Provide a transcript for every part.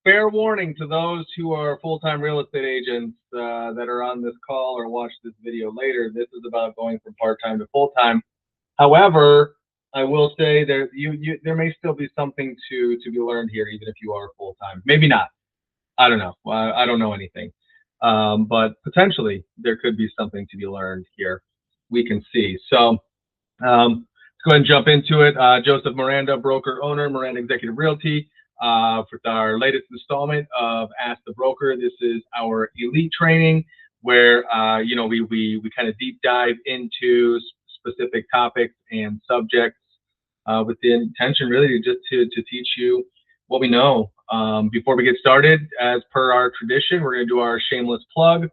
fair warning to those who are full-time real estate agents that are on this call or watch this video later. This is about going from part-time to full-time. However, I will say there may still be something to be learned here, even if you are full-time. Maybe not. I don't know. I don't know anything. But potentially there could be something to be learned here. We can see. So let's go ahead and jump into it. Joseph Miranda, broker owner, Miranda Executive Realty. For our latest installment of Ask the Broker. This is our elite training where we kind of deep dive into specific topics and subjects with the intention really to teach you what we know. Before we get started, as per our tradition, we're going to do our shameless plug.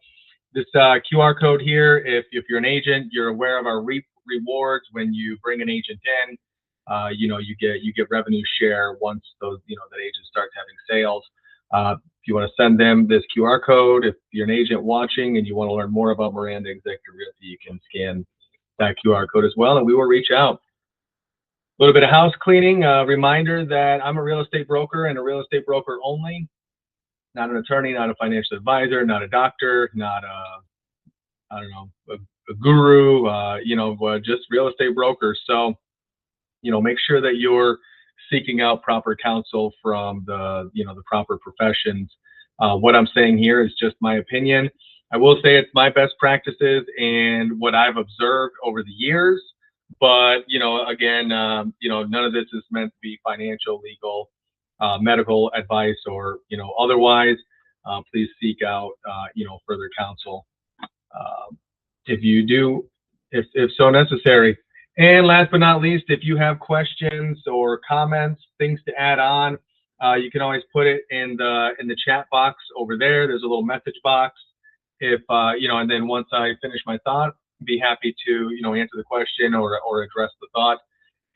This QR code here, if you're an agent, you're aware of our rewards when you bring an agent in. You get revenue share once those that agents start having sales. If you want to send them this QR code, if you're an agent watching and you want to learn more about Miranda Executive Realty, you can scan that QR code as well, and we will reach out. A little bit of house cleaning. Reminder that I'm a real estate broker and a real estate broker only. Not an attorney, not a financial advisor, not a doctor, not a guru. Just real estate broker. So make sure that you're seeking out proper counsel from the proper professions. What I'm saying here is just my opinion. I will say it's my best practices and what I've observed over the years. But, again, none of this is meant to be financial, legal, medical advice or, otherwise. Please seek out, further counsel if so necessary. And last but not least, if you have questions or comments, things to add on, you can always put it in the chat box over there. There's a little message box. If and then once I finish my thought, be happy to answer the question or address the thought.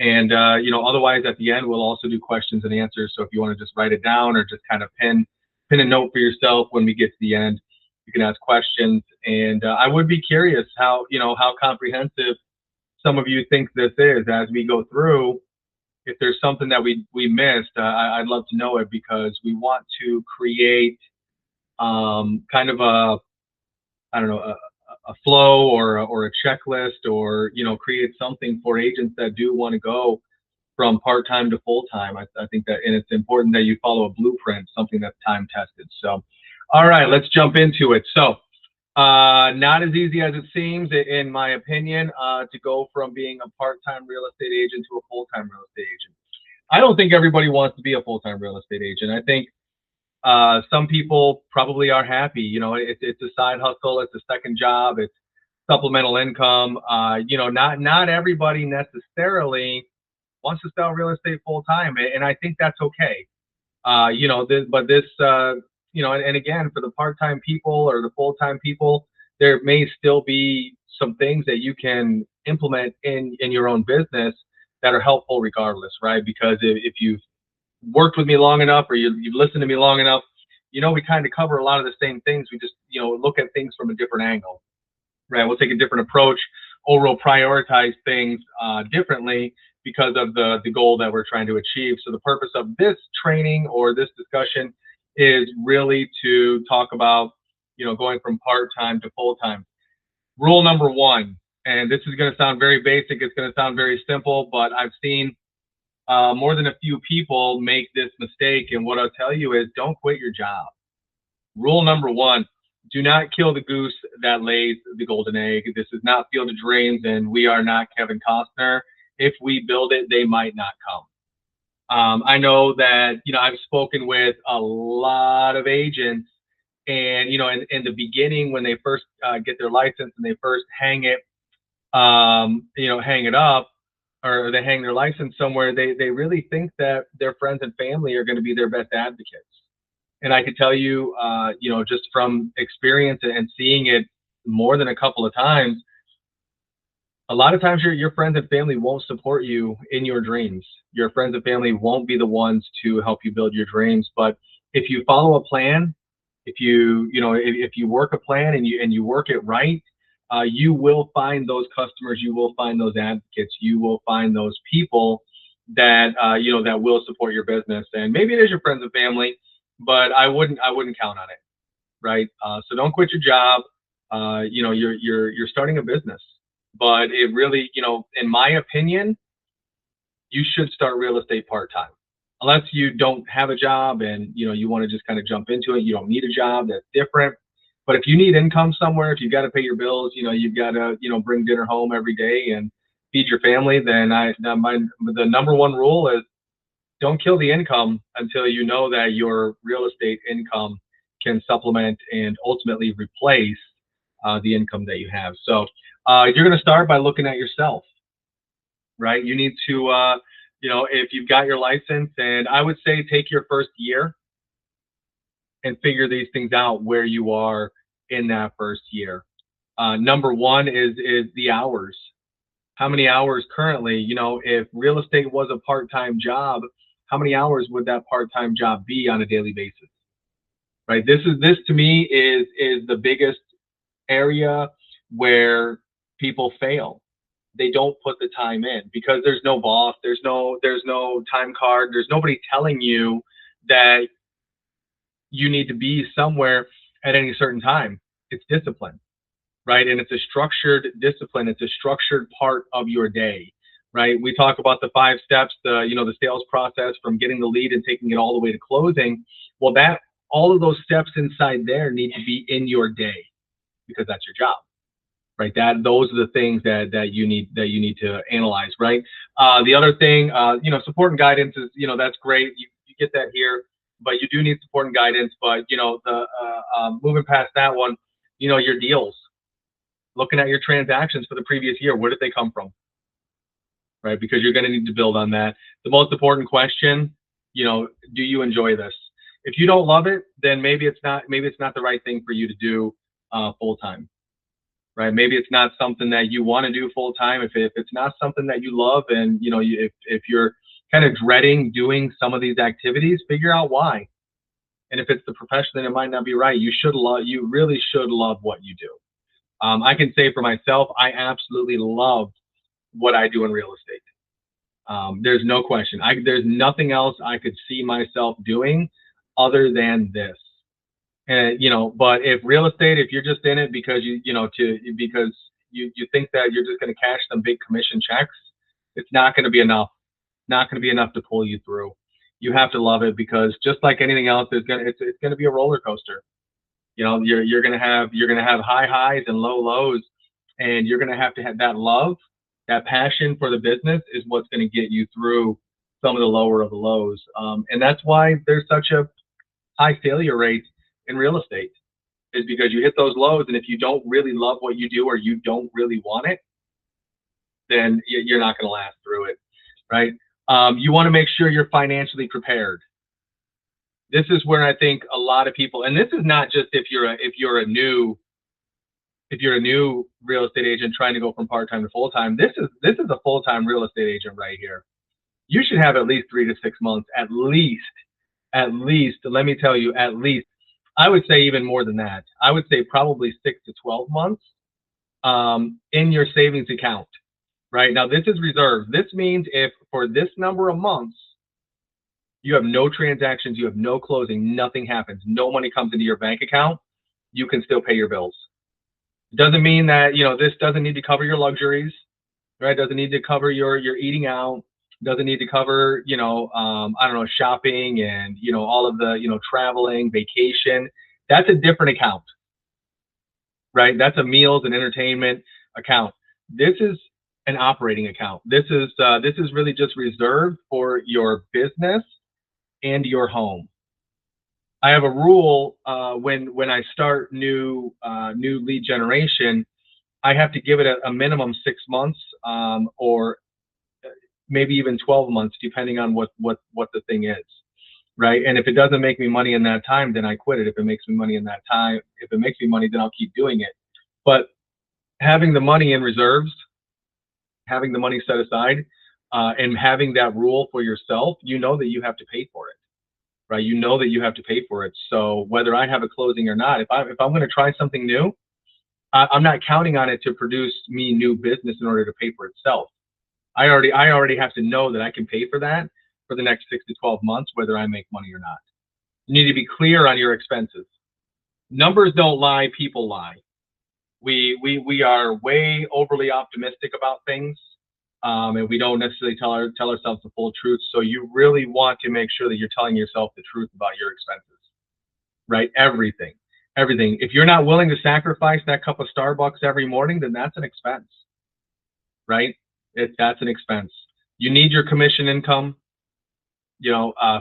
And otherwise at the end we'll also do questions and answers. So if you want to just write it down or just kind of pin a note for yourself when we get to the end, you can ask questions. And I would be curious how comprehensive some of you think this is as we go through. If there's something that we missed, I'd love to know it, because we want to create kind of a flow or a checklist, or create something for agents that do want to go from part-time to full-time. I think that, and it's important that you follow a blueprint, something that's time tested. So all right, let's jump into it. So not as easy as it seems, in my opinion, to go from being a part-time real estate agent to a full-time real estate agent. I don't think everybody wants to be a full-time real estate agent. I think some people probably are happy. It's a side hustle, it's a second job, it's supplemental income. Not everybody necessarily wants to sell real estate full-time, and I think that's okay. And again, for the part-time people or the full-time people, there may still be some things that you can implement in your own business that are helpful regardless, right? Because if you've worked with me long enough, or you've listened to me long enough, we kind of cover a lot of the same things. We just, look at things from a different angle, right? We'll take a different approach, or we'll prioritize things differently because of the goal that we're trying to achieve. So the purpose of this training or this discussion is really to talk about, going from part-time to full-time. Rule number one, and this is going to sound very basic, it's going to sound very simple, but I've seen more than a few people make this mistake. And what I'll tell you is, don't quit your job. Rule number one, do not kill the goose that lays the golden egg. This is not Field of Dreams, and we are not Kevin Costner. If we build it, they might not come. I know that, I've spoken with a lot of agents, and, in the beginning, when they first get their license and they first hang it up, or they hang their license somewhere, they really think that their friends and family are going to be their best advocates. And I could tell you, just from experience and seeing it more than a couple of times, a lot of times your friends and family won't support you in your dreams. Your friends and family won't be the ones to help you build your dreams. But if you follow a plan, if you work a plan and you work it right, you will find those customers, you will find those advocates, you will find those people that that will support your business. And maybe it is your friends and family, but I wouldn't count on it, right? So don't quit your job. You're starting a business, but it really, in my opinion, you should start real estate part-time. Unless you don't have a job and you want to just kind of jump into it. You don't need a job, that's different. But if you need income somewhere, if you got to pay your bills, you've got to bring dinner home every day and feed your family, then the number one rule is don't kill the income until you know that your real estate income can supplement and ultimately replace the income that you have. So you're going to start by looking at yourself, right? You need to if you've got your license, and I would say take your first year and figure these things out where you are in that first year. Number one is the hours. How many hours currently? If real estate was a part-time job, how many hours would that part-time job be on a daily basis? Right. This to me is the biggest area where people fail. They don't put the time in because there's no boss, there's no time card, there's nobody telling you that you need to be somewhere at any certain time. It's discipline, right? And it's a structured discipline. It's a structured part of your day, right? We talk about the 5 steps, the sales process from getting the lead and taking it all the way to closing. Well, all of those steps inside there need to be in your day because that's your job. Right, those are the things that you need to analyze, right? The other thing, support and guidance is, that's great. You get that here, but you do need support and guidance. But moving past that one, your deals, looking at your transactions for the previous year, where did they come from? Right, because you're going to need to build on that. The most important question, do you enjoy this? If you don't love it, then maybe it's not the right thing for you to do full time. Right? Maybe it's not something that you want to do full time. If it's not something that you love, and if you're kind of dreading doing some of these activities, figure out why. And if it's the profession, then it might not be right. You really should love what you do. I can say for myself, I absolutely love what I do in real estate. There's no question. There's nothing else I could see myself doing other than this. And but if real estate, if you're just in it because you think that you're just going to cash some big commission checks, it's not going to be enough. Not going to be enough to pull you through. You have to love it, because just like anything else, it's going to be a roller coaster. You're going to have high highs and low lows, and you're going to have that love, that passion for the business is what's going to get you through some of the lower of the lows. And that's why there's such a high failure rate in real estate, is because you hit those lows, and if you don't really love what you do or you don't really want it, then you're not going to last through it, right? You want to make sure you're financially prepared. This is where I think a lot of people, and this is not just if you're a new real estate agent trying to go from part-time to full-time. This is a full-time real estate agent right here. You should have at least 3 to 6 months, at least. Let me tell you, at least. I would say even more than that. I would say probably 6 to 12 months in your savings account. Right now, this is reserved. This means if for this number of months you have no transactions, you have no closing, nothing happens, no money comes into your bank account, you can still pay your bills. It doesn't mean that this doesn't need to cover your luxuries, right? It doesn't need to cover your eating out. Doesn't need to cover, shopping and, all of the, traveling, vacation. That's a different account, right? That's a meals and entertainment account. This is an operating account. This is really just reserved for your business and your home. I have a rule when I start new lead generation, I have to give it a minimum 6 months or maybe even 12 months, depending on what the thing is, right? And if it doesn't make me money in that time, then I quit it. If it makes me money in that time, if it makes me money, then I'll keep doing it. But having the money in reserves, having the money set aside, and having that rule for yourself, that you have to pay for it, right? That you have to pay for it. So whether I have a closing or not, if I'm going to try something new, I'm not counting on it to produce me new business in order to pay for itself. I already have to know that I can pay for that for the next 6 to 12 months, whether I make money or not. You need to be clear on your expenses. Numbers don't lie, people lie. We are way overly optimistic about things, and we don't necessarily tell ourselves the full truth. So you really want to make sure that you're telling yourself the truth about your expenses, right? Everything. If you're not willing to sacrifice that cup of Starbucks every morning, then that's an expense, right? That's an expense. You need your commission income.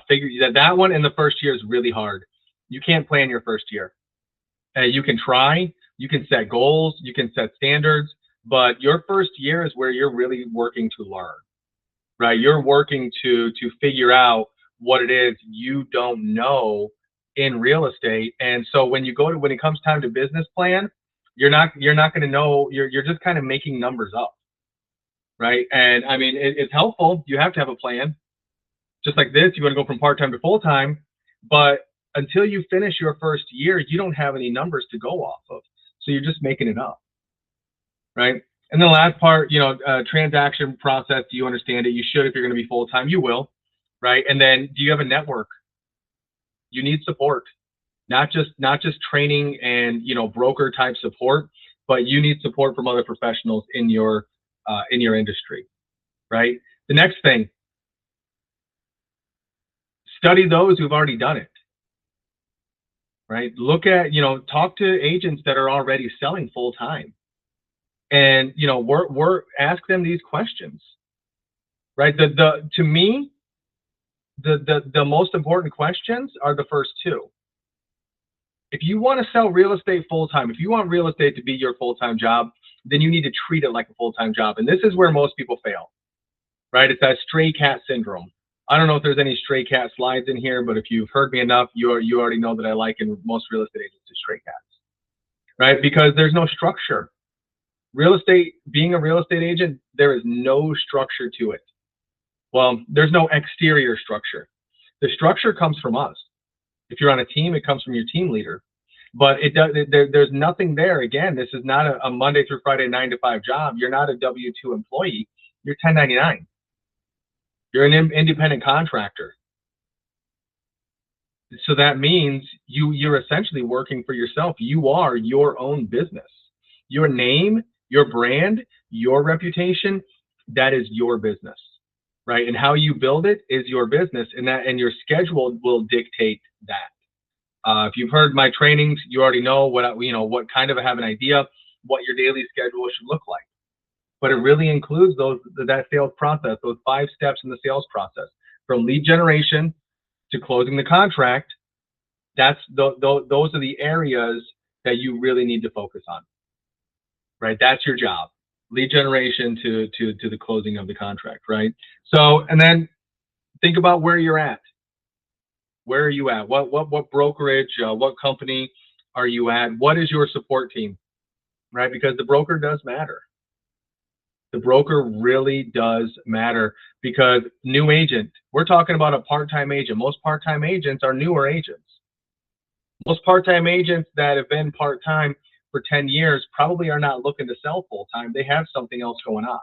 Figure that one in the first year is really hard. You can't plan your first year. You can try, you can set goals, you can set standards, but your first year is where you're really working to learn, right? You're working to figure out what it is you don't know in real estate. And so when it comes time to business plan, you're not going to know, you're just kind of making numbers up, right? And I mean, it's helpful. You have to have a plan. Just like this, you want to go from part-time to full-time, but until you finish your first year, you don't have any numbers to go off of. So you're just making it up, right? And the last part, transaction process, do you understand it? You should. If you're going to be full-time, you will, right? And then do you have a network? You need support, not just training and, broker type support, but you need support from other professionals in your industry, right? The next thing, study those who've already done it. Right? Look at, talk to agents that are already selling full time, and ask them these questions. Right? To me, the most important questions are the first two. If you want to sell real estate full time, if you want real estate to be your full time job, then you need to treat it like a full time job. And this is where most people fail. Right? It's that stray cat syndrome. I don't know if there's any stray cat slides in here, but if you've heard me enough, you already know that I like in most real estate agents is stray cats, right? Because there's no structure. Being a real estate agent, there is no structure to it. Well, there's no exterior structure. The structure comes from us. If you're on a team, it comes from your team leader. But there's nothing there. Again, this is not a Monday through Friday 9 to 5 job. You're not a W-2 employee. You're 1099. You're an independent contractor. So that means you're essentially working for yourself. You are your own business. Your name, your brand, your reputation, that is your business, right? And how you build it is your business, and your schedule will dictate that. If you've heard my trainings, you already know what kind of have an idea what your daily schedule should look like. But it really includes that sales process, those 5 steps in the sales process, from lead generation to closing the contract. Those are the areas that you really need to focus on, right? That's your job, lead generation to the closing of the contract, right? So, and then think about where you're at. Where are you at? What brokerage, what company are you at? What is your support team, right? Because the broker does matter. The broker really does matter, because new agent, we're talking about a part-time agent. Most part-time agents are newer agents. Most part-time agents that have been part-time for 10 years probably are not looking to sell full-time. They have something else going on.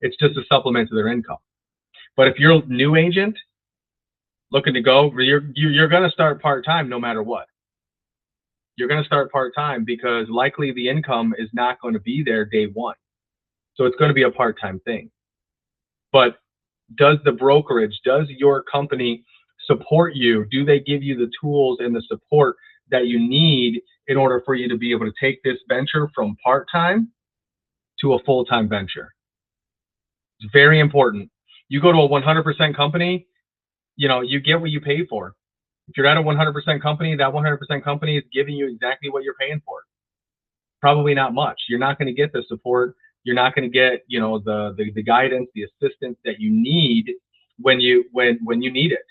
It's just a supplement to their income. But if you're a new agent looking to go, you're going to start part-time no matter what. You're going to start part-time because likely the income is not going to be there day one. So it's going to be a part-time thing. But does the brokerage, does your company support you? Do they give you the tools and the support that you need in order for you to be able to take this venture from part-time to a full-time venture? It's very important. You go to a 100% company, you get what you pay for. If you're at a 100% company, that 100% company is giving you exactly what you're paying for. Probably not much. You're not going to get the support. You're not going to get, the guidance, the assistance that you need when you need it.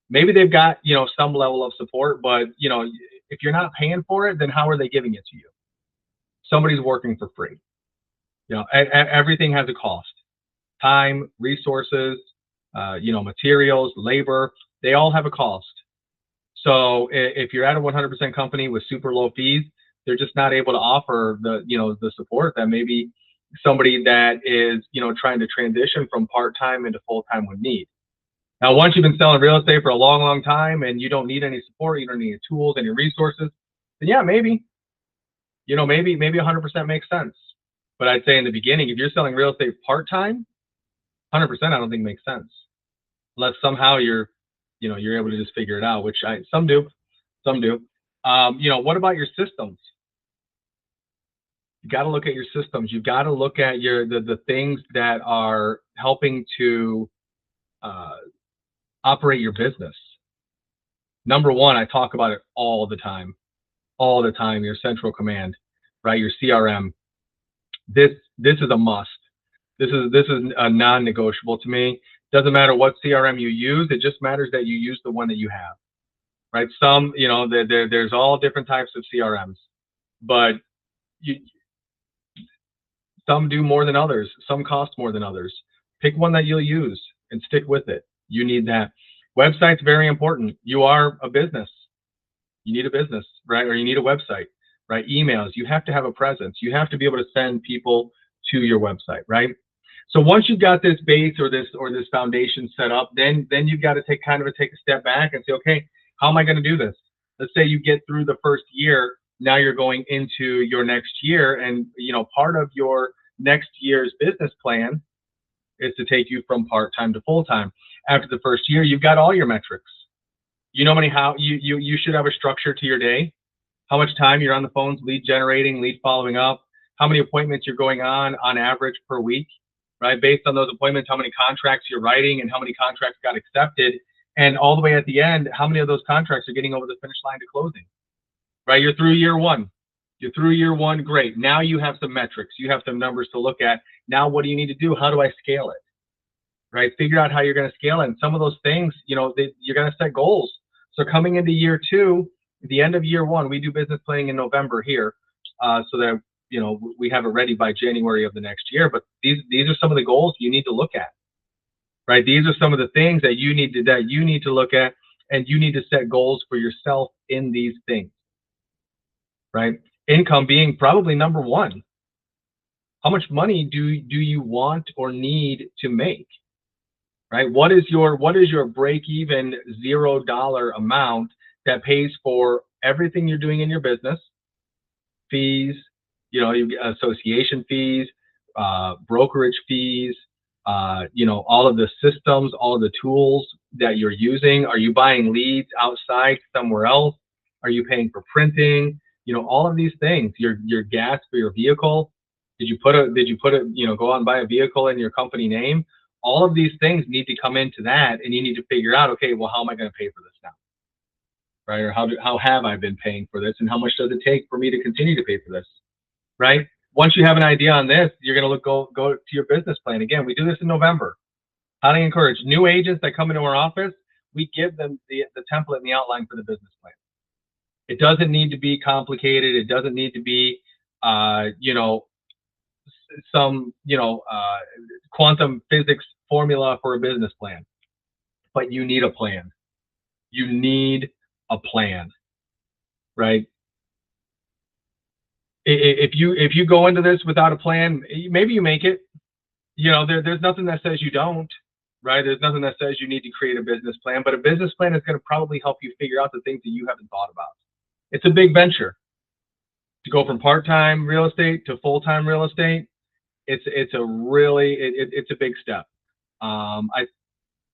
Maybe they've got, some level of support, but, if you're not paying for it, then how are they giving it to you? Somebody's working for free. Everything has a cost. Time, resources, materials, labor, they all have a cost. So if you're at a 100% company with super low fees, they're just not able to offer the support that maybe somebody that is, trying to transition from part-time into full-time would need. Now, once you've been selling real estate for a long, long time and you don't need any support, you don't need any tools, any resources, then yeah, maybe, maybe 100% makes sense. But I'd say in the beginning, if you're selling real estate part-time, 100% I don't think makes sense. Unless somehow you're able to just figure it out, which some do. What about your systems? You got to look at your systems. You got to look at the things that are helping to operate your business. Number one, I talk about it all the time. Your central command, right? Your CRM. This is a must. This is a non-negotiable to me. Doesn't matter what CRM you use. It just matters that you use the one that you have, right? Some, there's all different types of CRMs, but some do more than others. Some cost more than others. Pick one that you'll use and stick with it. You need that. Website's very important. You are a business. You need a business, right? Or you need a website, right? Emails. You have to have a presence. You have to be able to send people to your website, right? So once you've got this base or this foundation set up, then you've got to take a step back and say, okay, how am I going to do this? Let's say you get through the first year. Now you're going into your next year, and part of your next year's business plan is to take you from part-time to full-time. After the first year, you've got all your metrics. How you should have a structure to your day. How much time you're on the phones, lead generating, lead following up. How many appointments you're going on average per week, right? Based on those appointments, how many contracts you're writing and how many contracts got accepted. And all the way at the end, how many of those contracts are getting over the finish line to closing, right? You're through year one. Great. Now you have some metrics. You have some numbers to look at. Now what do you need to do? How do I scale it? Right? Figure out how you're going to scale it. And some of those things, you're going to set goals. So coming into year two, the end of year one, we do business planning in November here, so that we have it ready by January of the next year. But these are some of the goals you need to look at, right? These are some of the things that you need to look at, and you need to set goals for yourself in these things, right? Income being probably number one. How much money do you want or need to make, right? What is your break-even $0 amount that pays for everything you're doing in your business? Fees, association fees, brokerage fees, all of the systems, all of the tools that you're using. Are you buying leads outside somewhere else? Are you paying for printing? All of these things. Your gas for your vehicle. Did you put go out and buy a vehicle in your company name? All of these things need to come into that, and you need to figure out, okay, well, how am I going to pay for this now? Right? Or how have I been paying for this, and how much does it take for me to continue to pay for this? Right? Once you have an idea on this, you're going to go to your business plan. Again, we do this in November. Highly encourage new agents that come into our office. We give them the template and the outline for the business plan. It doesn't need to be complicated. It doesn't need to be, some quantum physics formula for a business plan. But you need a plan. You need a plan, right? If you go into this without a plan, maybe you make it. There's nothing that says you don't, right? There's nothing that says you need to create a business plan, but a business plan is going to probably help you figure out the things that you haven't thought about. It's a big venture to go from part-time real estate to full-time real estate. It's a big step. I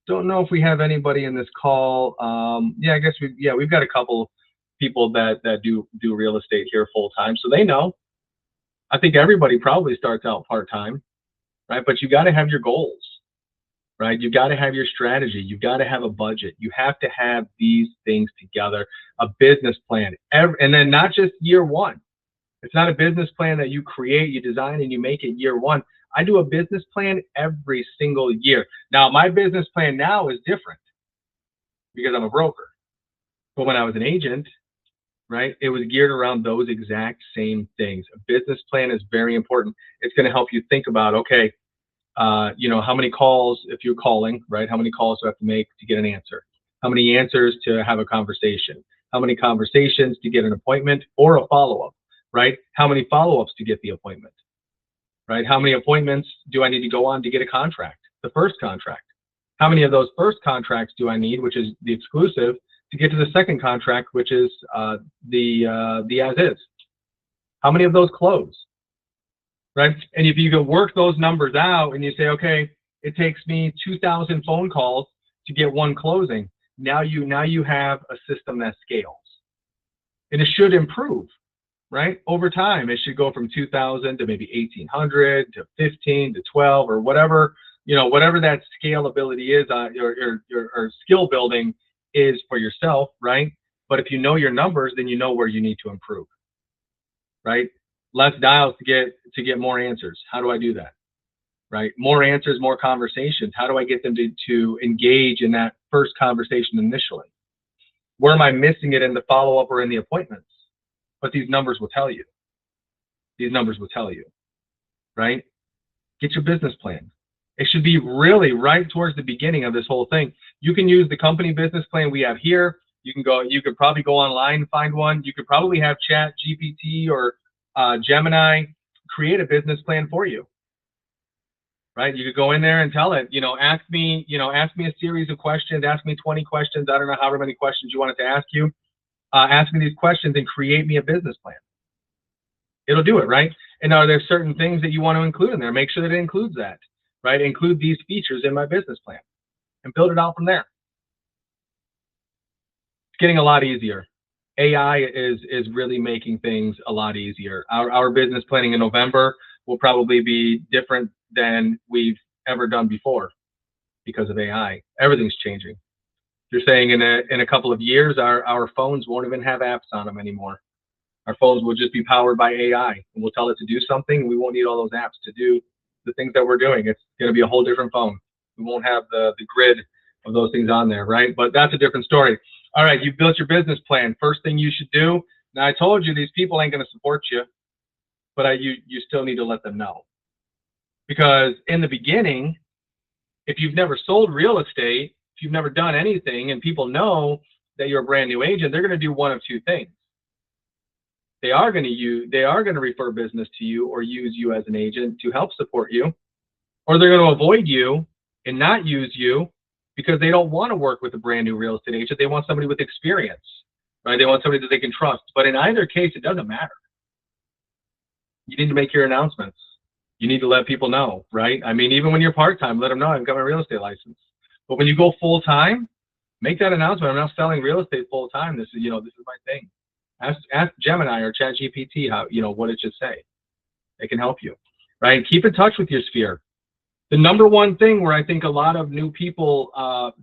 don't know if we have anybody in this call. I guess we've got a couple people that do real estate here full-time, so they know. I think everybody probably starts out part-time, right? But you got to have your goals, right? You got to have your strategy. You got to have a budget. You have to have these things together, a business plan, and then not just year one. It's not a business plan that you create, you design, and you make it year one. I do a business plan every single year. Now, my business plan now is different because I'm a broker. But when I was an agent, right, it was geared around those exact same things. A business plan is very important. It's going to help you think about, okay, how many calls, if you're calling, right, how many calls do I have to make to get an answer? How many answers to have a conversation? How many conversations to get an appointment or a follow-up, right? How many follow-ups to get the appointment, right? How many appointments do I need to go on to get a contract, the first contract? How many of those first contracts do I need, which is the exclusive, to get to the second contract, which is the as is? How many of those close? Right? And if you can work those numbers out and you say, okay, it takes me 2,000 phone calls to get one closing. Now you have a system that scales, and it should improve, right? Over time, it should go from 2,000 to maybe 1,800 to 15 to 12 or whatever, whatever that scalability is, or skill building is for yourself, right? But if you know your numbers, then you know where you need to improve, right? Less dials to get more answers. How do I do that? Right? More answers, more conversations. How do I get them to engage in that first conversation initially? Where am I missing it in the follow-up or in the appointments? But these numbers will tell you. These numbers will tell you, right? Get your business plan. It should be really right towards the beginning of this whole thing. You can use the company business plan we have here. You could probably go online and find one. You could probably have Chat GPT or Gemini create a business plan for you. Right? You could go in there and tell it, ask me a series of questions, ask me 20 questions. I don't know however many questions you want it to ask you. Ask me these questions and create me a business plan. It'll do it, right? And are there certain things that you want to include in there? Make sure that it includes that, right? Include these features in my business plan and build it out from there. It's getting a lot easier. AI is really making things a lot easier. Our business planning in November will probably be different than we've ever done before because of AI. Everything's changing. You're saying in a couple of years, our phones won't even have apps on them anymore. Our phones will just be powered by AI, and we'll tell it to do something, and we won't need all those apps to do the things that we're doing. It's going to be a whole different phone. We won't have the grid of those things on there, right? But that's a different story. All right, you've built your business plan. First thing you should do, now I told you these people ain't going to support you, but you still need to let them know. Because in the beginning, if you've never sold real estate, if you've never done anything, and people know that you're a brand new agent, they're going to do one of two things. They are going to refer business to you or use you as an agent to help support you, or they're going to avoid you and not use you because they don't want to work with a brand new real estate agent. They want somebody with experience, right? They want somebody that they can trust. But in either case, it doesn't matter. You need to make your announcements. You need to let people know, right? I mean, even when you're part-time, let them know I've got my real estate license. But when you go full-time, make that announcement. I'm now selling real estate full-time. This is my thing. Ask Gemini or Chat GPT what it should say. It can help you, right? Keep in touch with your sphere. The number one thing where I think a lot of new people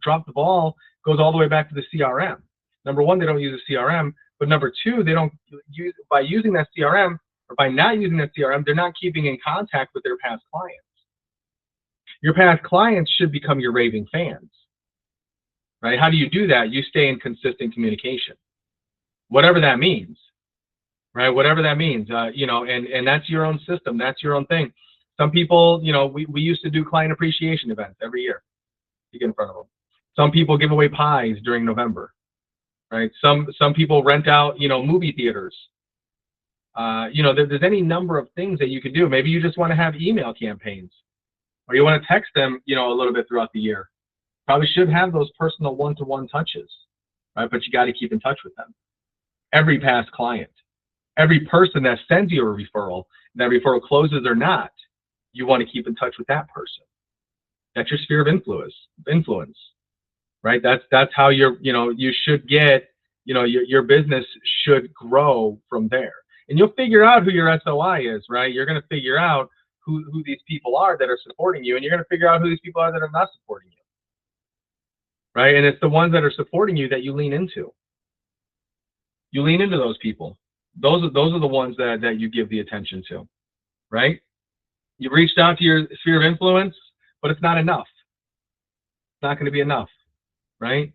drop the ball goes all the way back to the CRM. Number one, they don't use a CRM, but number two, they don't use, by using that CRM or by not using that CRM, they're not keeping in contact with their past clients. Your past clients should become your raving fans, right? How do you do that? You stay in consistent communication, whatever that means, right? Whatever that means, and that's your own system. That's your own thing. Some people, we used to do client appreciation events every year. You get in front of them. Some people give away pies during November, right? Some people rent out, movie theaters. There's any number of things that you can do. Maybe you just want to have email campaigns, or you want to text them, a little bit throughout the year. Probably should have those personal one-to-one touches, right? But you got to keep in touch with them. Every past client, every person that sends you a referral, that referral closes or not, you want to keep in touch with that person. That's your sphere of influence, right? That's how you should get, your business should grow from there. And you'll figure out who your SOI is, right? You're going to figure out who these people are that are supporting you, and you're going to figure out who these people are that are not supporting you, right? And it's the ones that are supporting you that you lean into. You lean into those people. Those are the ones that you give the attention to, right? You've reached out to your sphere of influence, but it's not enough. It's not going to be enough, right?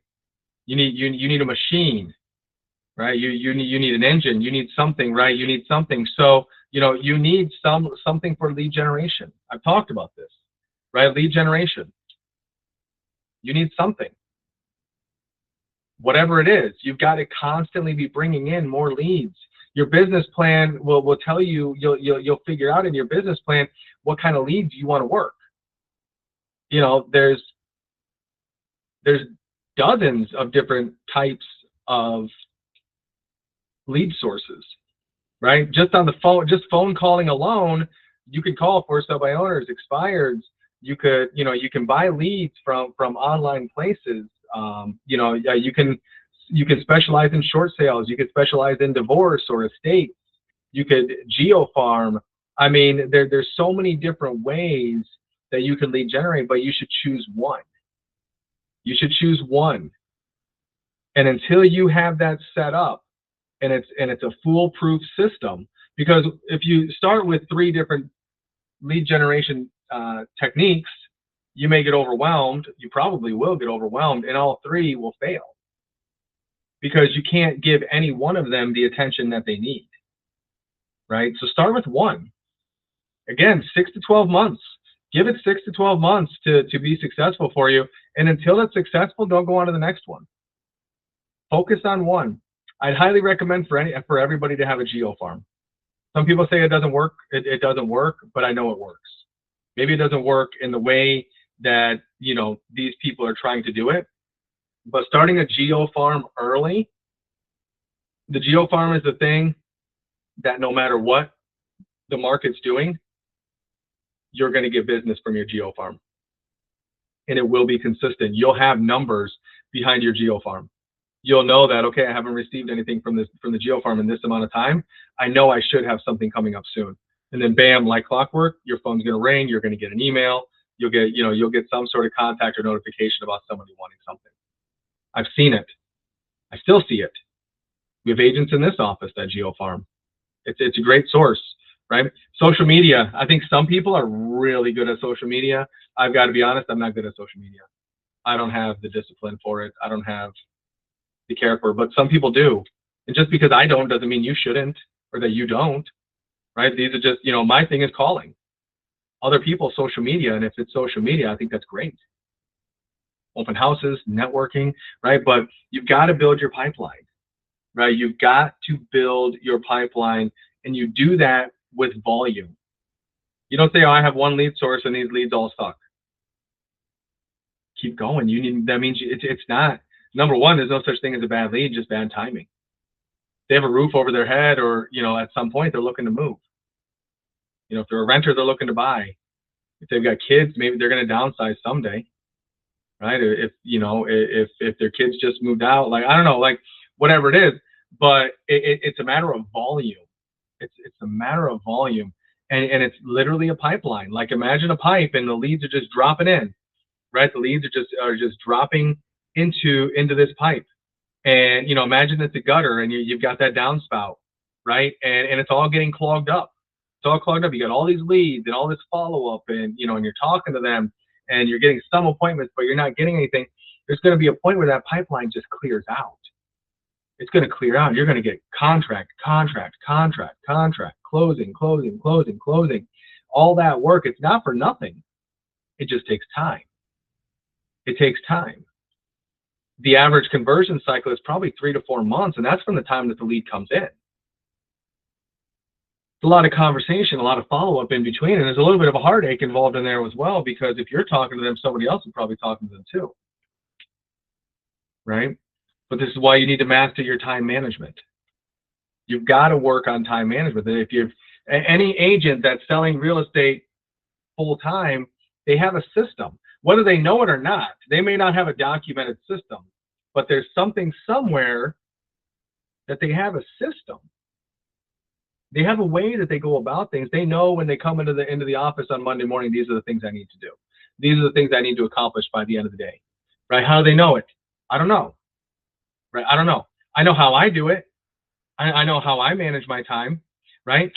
You need a machine, right? You need an engine. You need something, right? You need something. So you need something for lead generation. I've talked about this, right? Lead generation. You need something. Whatever it is, you've got to constantly be bringing in more leads. Your business plan will tell you, you'll figure out in your business plan what kind of leads you want to work. There's there's dozens of different types of lead sources, right? Just on the phone, just phone calling alone, you could call for sale by owners, expireds. You could, you can buy leads from online places. Yeah, you can specialize in short sales. You could specialize in divorce or estate. You could geo farm. I mean, there's so many different ways that you can lead generate, but you should choose one. You should choose one. And until you have that set up, and it's a foolproof system, because if you start with 3 different lead generation techniques, you may get overwhelmed. You probably will get overwhelmed, and all 3 will fail because you can't give any one of them the attention that they need, right? So start with one. Again, 6 to 12 months. Give it 6 to 12 months to be successful for you, and until it's successful, don't go on to the next one. Focus on one. I'd highly recommend for everybody to have a geo farm. Some people say it doesn't work. It doesn't work, but I know it works. Maybe it doesn't work in the way that these people are trying to do it, but starting a geo farm early, the geo farm is the thing that no matter what the market's doing, you're going to get business from your geo farm, and it will be consistent. You'll have numbers behind your geo farm. You'll know that, okay, I haven't received anything from the geo farm in this amount of time. I know I should have something coming up soon. And then bam, like clockwork, your phone's going to ring. You're going to get an email. You'll get some sort of contact or notification about somebody wanting something. I've seen it. I still see it. We have agents in this office that geo farm. It's a great source, right? Social media. I think some people are really good at social media. I've got to be honest, I'm not good at social media. I don't have the discipline for it. I don't have the care for it, but some people do. And just because I don't doesn't mean you shouldn't, or that you don't, right? These are just, my thing is calling other people social media. And if it's social media, I think that's great. Open houses, networking, right? But you've got to build your pipeline, right? You've got to build your pipeline, and you do that with volume. You don't say, oh, I have one lead source and these leads all suck. Keep going. That means it's not. Number one, there's no such thing as a bad lead, just bad timing. They have a roof over their head, or at some point they're looking to move. If they're a renter, they're looking to buy. If they've got kids, maybe they're going to downsize someday, right? If their kids just moved out, like, I don't know, like whatever it is, but it's a matter of volume. It's a matter of volume, and it's literally a pipeline. Like, imagine a pipe, and the leads are just dropping in, right? The leads are just dropping into this pipe, and imagine it's a gutter, and you've got that downspout, right? And it's all getting clogged up. It's all clogged up. You got all these leads and all this follow-up, and and you're talking to them, and you're getting some appointments, but you're not getting anything. There's going to be a point where that pipeline just clears out. It's going to clear out. You're going to get contract, closing. All that work. It's not for nothing. It just takes time. It takes time. The average conversion cycle is probably 3 to 4 months, and that's from the time that the lead comes in. It's a lot of conversation, a lot of follow-up in between, and there's a little bit of a heartache involved in there as well, because if you're talking to them, somebody else is probably talking to them too, right? But this is why you need to master your time management. You've got to work on time management. And if you're any agent that's selling real estate full-time, they have a system. Whether they know it or not, they may not have a documented system, but there's something somewhere that they have a system. They have a way that they go about things. They know when they come into the office on Monday morning, these are the things I need to do. These are the things I need to accomplish by the end of the day, right? How do they know it? I don't know, right? I don't know. I know how I do it. I know how I manage my time, right?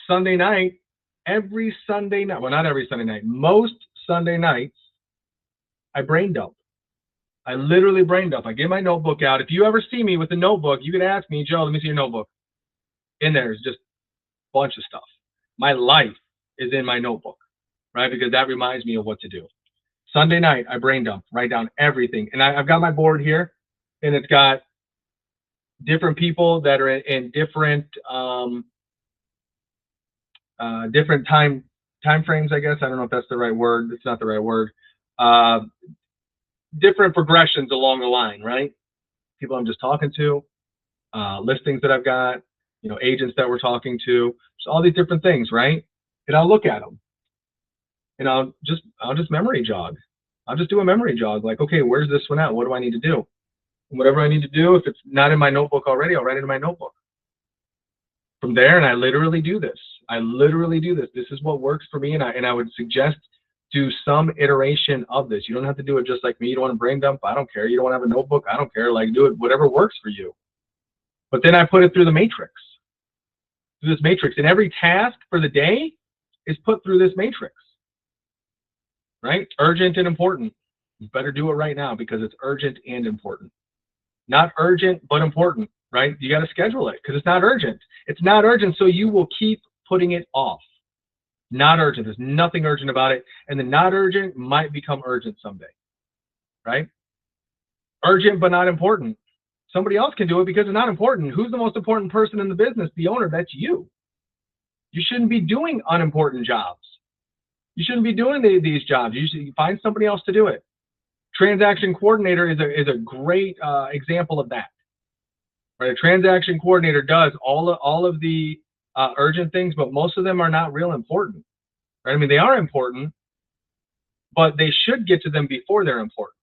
Sunday night, every Sunday night, well, not every Sunday night, most Sunday nights, I brain dump. I literally brain dump. I get my notebook out. If you ever see me with a notebook, you could ask me, Joe, let me see your notebook. In there is just a bunch of stuff. My life is in my notebook, right? Because that reminds me of what to do. Sunday night, I brain dump, write down everything. And I've got my board here, and it's got different people that are in different different time frames, I guess. I don't know if that's the right word. It's not the right word. different progressions along the line, right? People I'm just talking to, listings that I've got, agents that we're talking to, so all these different things, right? And I'll look at them and I'll just memory jog. I'll just do a memory jog, like, okay, where's this one at? What do I need to do? And whatever I need to do, if it's not in my notebook already, I'll write it in my notebook. From there, and I literally do this. This is what works for me, and I would suggest do some iteration of this. You don't have to do it just like me. You don't want to brain dump, I don't care. You don't want to have a notebook, I don't care. Like, do it whatever works for you. But then I put it through the matrix. Through this matrix. And every task for the day is put through this matrix. Right? Urgent and important. You better do it right now because it's urgent and important. Not urgent, but important. Right? You got to schedule it because it's not urgent. It's not urgent, so you will keep putting it off. Not urgent. There's nothing urgent about it. And the not urgent might become urgent someday. Right? Urgent, but not important. Somebody else can do it because it's not important. Who's the most important person in the business? The owner. That's you. You shouldn't be doing unimportant jobs. You shouldn't be doing these jobs. You should find somebody else to do it. Transaction coordinator is a great example of that. Right? A transaction coordinator does all of the urgent things, but most of them are not real important. Right? I mean, they are important, but they should get to them before they're important.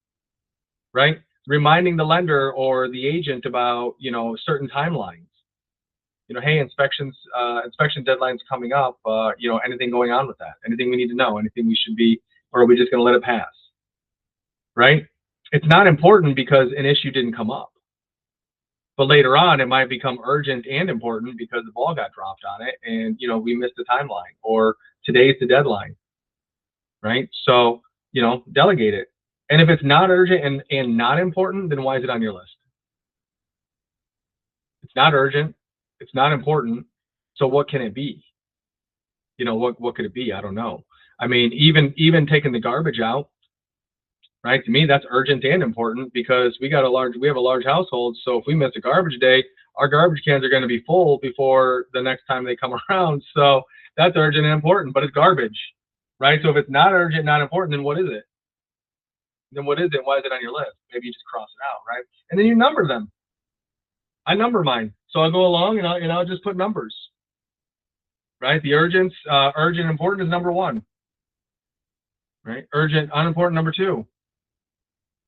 Right? Reminding the lender or the agent about, certain timelines. Hey, inspection deadline's coming up. Anything going on with that? Anything we need to know? Anything we should be, or are we just going to let it pass? Right? It's not important because an issue didn't come up. But later on, it might become urgent and important because the ball got dropped on it and, we missed the timeline or today's the deadline. Right? So, delegate it. And if it's not urgent and not important, then why is it on your list? It's not urgent. It's not important. So what can it be? What could it be? I don't know. I mean, even taking the garbage out, right? To me, that's urgent and important because we have a large household. So if we miss a garbage day, our garbage cans are going to be full before the next time they come around. So that's urgent and important, but it's garbage, right? So if it's not urgent, not important, then what is it? Then what is it? Why is it on your list? Maybe you just cross it out, right? And then you number them. I number mine. So I'll go along and I'll just put numbers, right? The urgent important is number 1, right? Urgent, unimportant, number 2.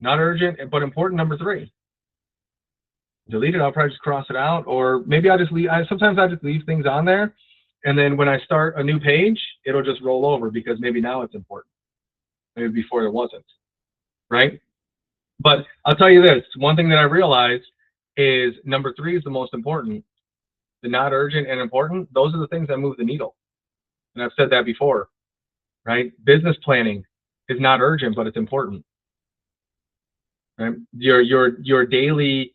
Not urgent, but important, number 3. Delete it. I'll probably just cross it out, or maybe sometimes I just leave things on there. And then when I start a new page, it'll just roll over because maybe now it's important. Maybe before it wasn't. Right? But I'll tell you this, one thing that I realized is number 3 is the most important. The not urgent and important, those are the things that move the needle. And I've said that before, right? Business planning is not urgent, but it's important. Right? Your daily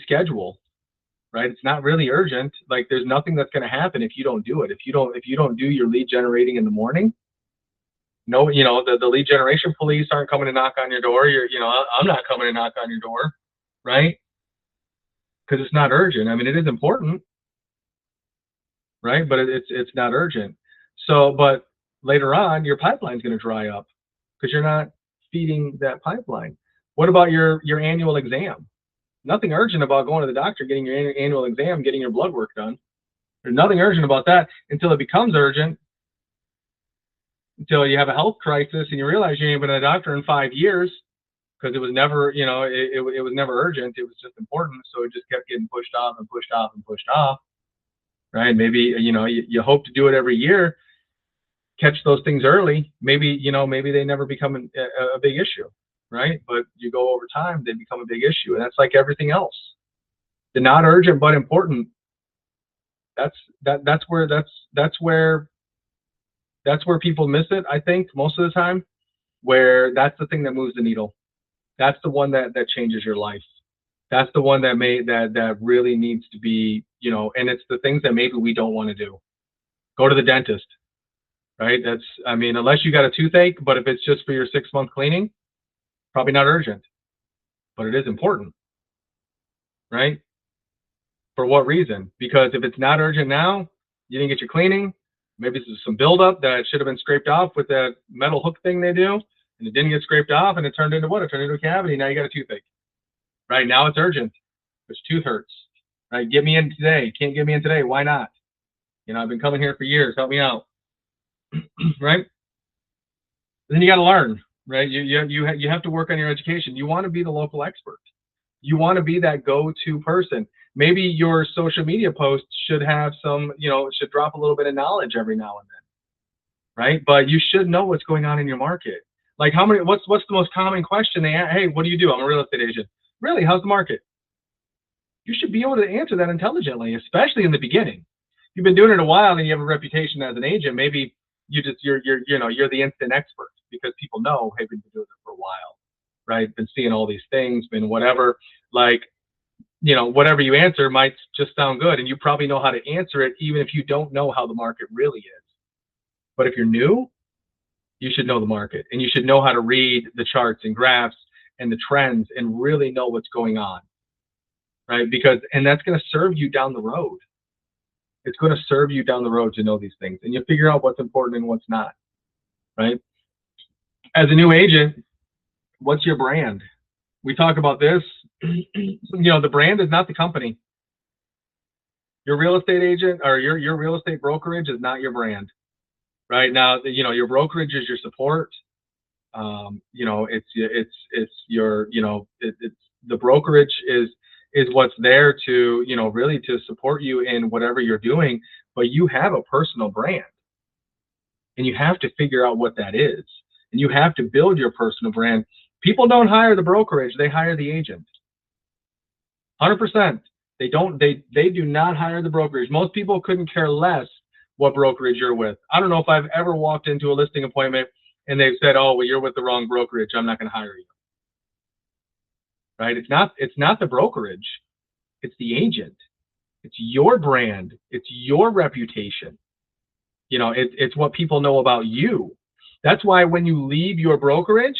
schedule, right? It's not really urgent. Like there's nothing that's going to happen if you don't do it. If you don't do your lead generating in the morning, no, the lead generation police aren't coming to knock on your door. I'm not coming to knock on your door, right? Because it's not urgent. I mean, it is important, right? But it's not urgent. So, but later on, your pipeline's going to dry up because you're not feeding that pipeline. What about your annual exam? Nothing urgent about going to the doctor, getting your annual exam, getting your blood work done. There's nothing urgent about that until it becomes urgent. Until you have a health crisis and you realize you ain't been to a doctor in 5 years because it was never, it was never urgent. It was just important. So it just kept getting pushed off and pushed off and pushed off. Right? Maybe, you hope to do it every year, catch those things early. Maybe they never become a big issue. Right? But you go over time, they become a big issue. And that's like everything else. The not urgent but important. That's where people miss it, I think, most of the time, where that's the thing that moves the needle. That's the one that changes your life. That's the one that really needs to be, and it's the things that maybe we don't want to do. Go to the dentist, right? Unless you got a toothache, but if it's just for your 6-month cleaning, probably not urgent, but it is important, right? For what reason? Because if it's not urgent now, you didn't get your cleaning, maybe there's some buildup that should have been scraped off with that metal hook thing they do. and it didn't get scraped off, and it turned into what? It turned into a cavity. Now you got a toothache. Right now it's urgent. This tooth hurts. Right, get me in today. Can't get me in today. Why not? You know, I've been coming here for years. Help me out. Right? Then you got to learn. Right? You have to work on your education. You want to be the local expert. You want to be that go-to person. Maybe your social media posts should have some, you know, should drop a little bit of knowledge every now and then, right? But you should know what's going on in your market. Like what's the most common question they ask? Hey, what do you do? I'm a real estate agent. Really? How's the market? You should be able to answer that intelligently, especially in the beginning. If you've been doing it a while and you have a reputation as an agent, maybe you're the instant expert because people know, hey, we've been doing it for a while, right? Been seeing all these things, been whatever, like, you know, whatever you answer might just sound good, and you probably know how to answer it even if you don't know how the market really is. But if you're new, you should know the market, and you should know how to read the charts and graphs and the trends and really know what's going on, right? And that's going to serve you down the road. It's going to serve you down the road to know these things, and you figure out what's important and what's not, right? As a new agent, what's your brand? We talk about this. You know, the brand is not the company. Your real estate agent or your real estate brokerage is not your brand, right? Now, you know, your brokerage is your support. You know, it's your, you know, it's the brokerage is what's there to, you know, really to support you in whatever you're doing. But you have a personal brand, and you have to figure out what that is, and you have to build your personal brand. People don't hire the brokerage; they hire the agent. 100%. They don't. They do not hire the brokerage. Most people couldn't care less what brokerage you're with. I don't know if I've ever walked into a listing appointment and they've said, "Oh, well, you're with the wrong brokerage. I'm not going to hire you." Right? It's not the brokerage. It's the agent. It's your brand. It's your reputation. You know, it's what people know about you. That's why when you leave your brokerage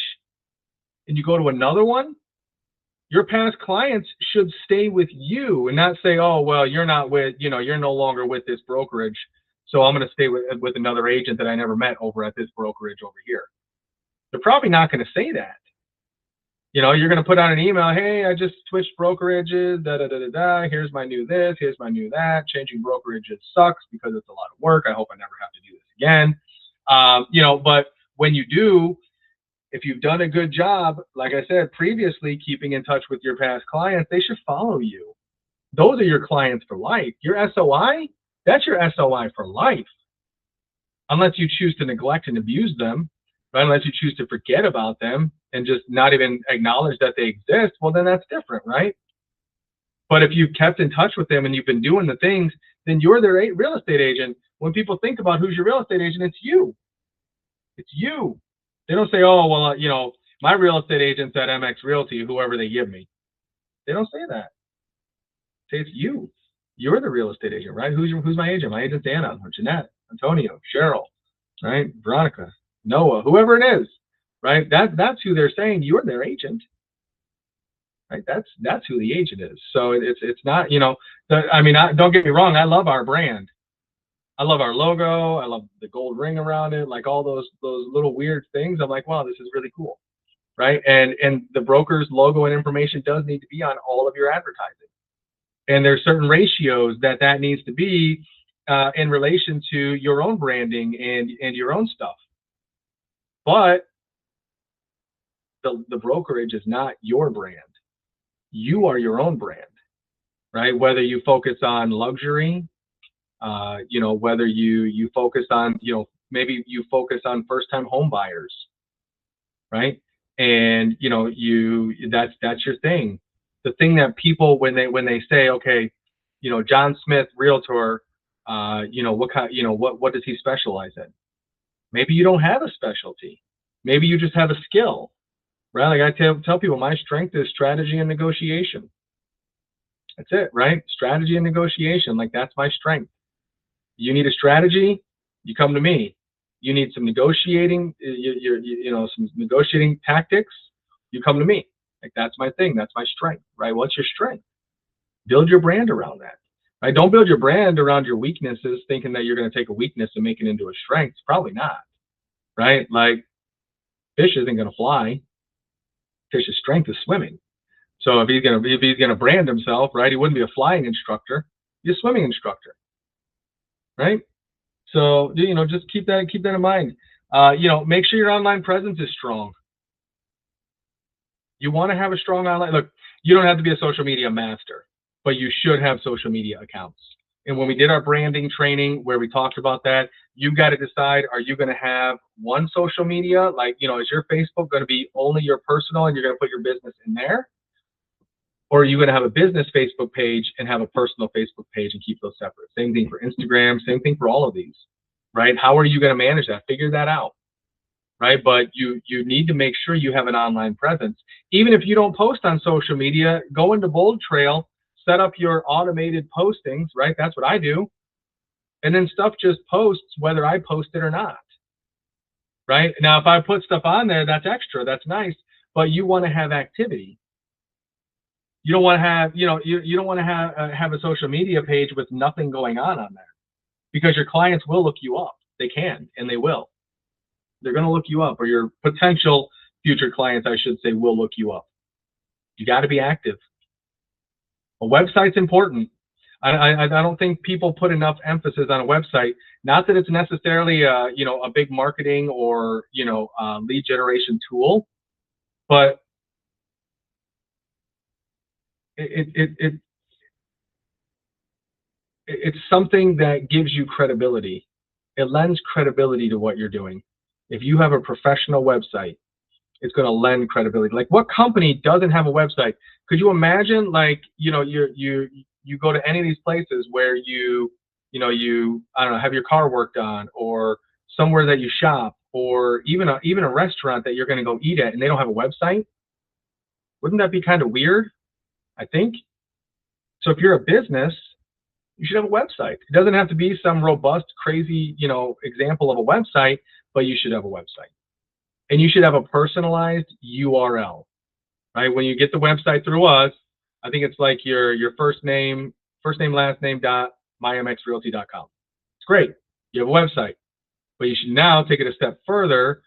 and you go to another one, your past clients should stay with you and not say, "Oh, well, you're not with, you know, you're no longer with this brokerage, so I'm going to stay with another agent that I never met over at this brokerage over here." They're probably not going to say that. You know, you're going to put out an email, "Hey, I just switched brokerages, da da da da da. Here's my new this, here's my new that. Changing brokerages sucks because it's a lot of work. I hope I never have to do this again." You know, but when you do, if you've done a good job, like I said previously, keeping in touch with your past clients, they should follow you. Those are your clients for life. Your SOI, that's your SOI for life. Unless you choose to neglect and abuse them, right? Unless you choose to forget about them and just not even acknowledge that they exist, well, then that's different, right? But if you've kept in touch with them and you've been doing the things, then you're their real estate agent. When people think about who's your real estate agent, it's you. It's you. They don't say, "Oh, well, you know, my real estate agent's at MX Realty, whoever they give me." They don't say that. Say it's you. You're the real estate agent, right? Who's my agent? My agent's Anna, or Jeanette, Antonio, Cheryl, right? Veronica, Noah, whoever it is, right? That's who they're saying. You're their agent, right? That's who the agent is. So it's not, you know. Don't get me wrong. I love our brand. I love our logo. I love the gold ring around it, like all those little weird things. I'm like, wow, this is really cool, right? And the broker's logo and information does need to be on all of your advertising. And there's certain ratios that needs to be in relation to your own branding and your own stuff. But the brokerage is not your brand. You are your own brand, right? Whether you focus on luxury, you know, whether you focus on, you know, maybe you focus on first-time home buyers, right? And you know, that's your thing. The thing that people, when they say, okay, you know, John Smith, realtor, you know, what does he specialize in? Maybe you don't have a specialty. Maybe you just have a skill, right? Like I tell people, my strength is strategy and negotiation. That's it, right? Strategy and negotiation, like that's my strength. You need a strategy, you come to me. You need some negotiating, you know, some negotiating tactics, you come to me. Like that's my thing, that's my strength, right? What's your strength? Build your brand around that, right? Don't build your brand around your weaknesses, thinking that you're going to take a weakness and make it into a strength. Probably not, right? Like Fish isn't going to fly. Fish's strength is swimming. So if he's gonna brand himself, right, he wouldn't be a flying instructor. He's a swimming instructor, right? So just keep that in mind. Make sure your online presence is strong. You want to have a strong online. Look, you don't have to be a social media master, but you should have social media accounts. And when we did our branding training where we talked about that, you got to decide, are you going to have one social media? Like, is your Facebook going to be only your personal and you're going to put your business in there? Or are you going to have a business Facebook page and have a personal Facebook page and keep those separate? Same thing for Instagram, same thing for all of these, right? How are you going to manage that? Figure that out, right? But you need to make sure you have an online presence. Even if you don't post on social media, go into Bold Trail, set up your automated postings, right? That's what I do. And then stuff just posts whether I post it or not, right? Now, if I put stuff on there, that's extra, that's nice, but you want to have activity. You don't want to have, you don't want to have a social media page with nothing going on there, because your clients will look you up. They can, and they will. They're going to look you up, or your potential future clients, I should say, will look you up. You got to be active. A website's important. I don't think people put enough emphasis on a website. Not that it's necessarily a big marketing or lead generation tool, but it's something that gives you credibility. It lends credibility to what you're doing. If you have a professional website, it's going to lend credibility. Like, what company doesn't have a website? Could you imagine, like, you go to any of these places where you I don't know, have your car worked on, or somewhere that you shop, or even a restaurant that you're going to go eat at, and they don't have a website? Wouldn't that be kind of weird? I think. So if you're a business, you should have a website. It doesn't have to be some robust, crazy, example of a website, but you should have a website. And you should have a personalized URL, right? When you get the website through us, I think it's like your first name, last name, .mymxrealty.com. It's great. You have a website, but you should now take it a step further.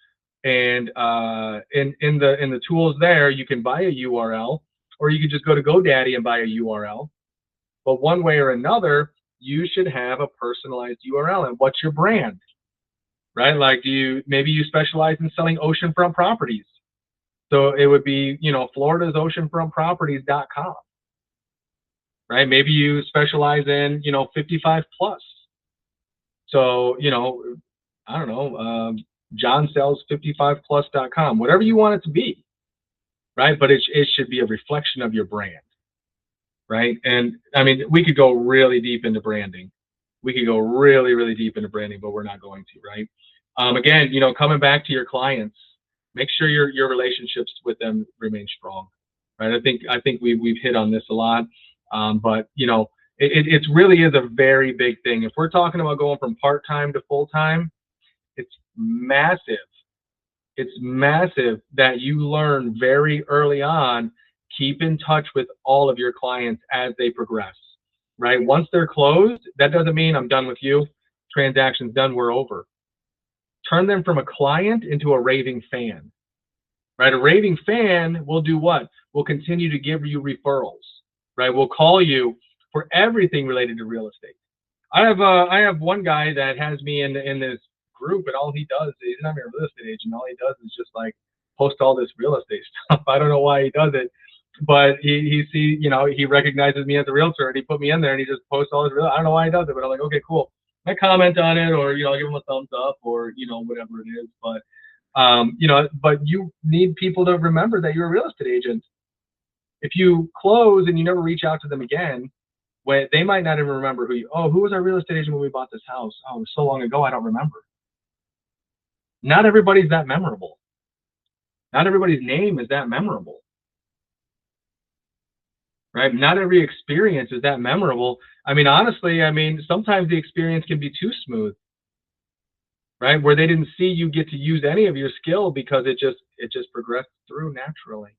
And in the tools there, you can buy a URL, or you can just go to GoDaddy and buy a URL. But one way or another, you should have a personalized URL. And what's your brand, right? Like, maybe you specialize in selling oceanfront properties. So it would be, Florida's oceanfrontproperties.com, right? Maybe you specialize in, 55 plus. So, I don't know, John sells 55plus.com, whatever you want it to be, right? But it should be a reflection of your brand, right? And I mean, we could go really deep into branding. We could go really, really deep into branding, but we're not going to, right? Again, coming back to your clients, make sure your relationships with them remain strong, right? I think we've hit on this a lot, but it really is a very big thing. If we're talking about going from part-time to full-time, it's massive. It's massive that you learn very early on. Keep in touch with all of your clients as they progress, right? Once they're closed, that doesn't mean I'm done with you. Transaction's done, we're over. Turn them from a client into a raving fan, right? A raving fan will do what? Will continue to give you referrals, right? We'll call you for everything related to real estate. I have one guy that has me in this group, and all he does, he's not even a real estate agent. All he does is just like post all this real estate stuff. I don't know why he does it, but he recognizes me as a realtor, and he put me in there, and he just posts all his real. I don't know why he does it, but I'm like, okay, cool. I comment on it, or I'll give him a thumbs up, or whatever it is. But but you need people to remember that you're a real estate agent. If you close and you never reach out to them again, when they might not even remember who was our real estate agent when we bought this house? Oh, it was so long ago, I don't remember. Not everybody's that memorable. Not everybody's name is that memorable, right? Not every experience is that memorable. I mean, honestly, sometimes the experience can be too smooth, right? Where they didn't see you get to use any of your skill because it just progressed through naturally,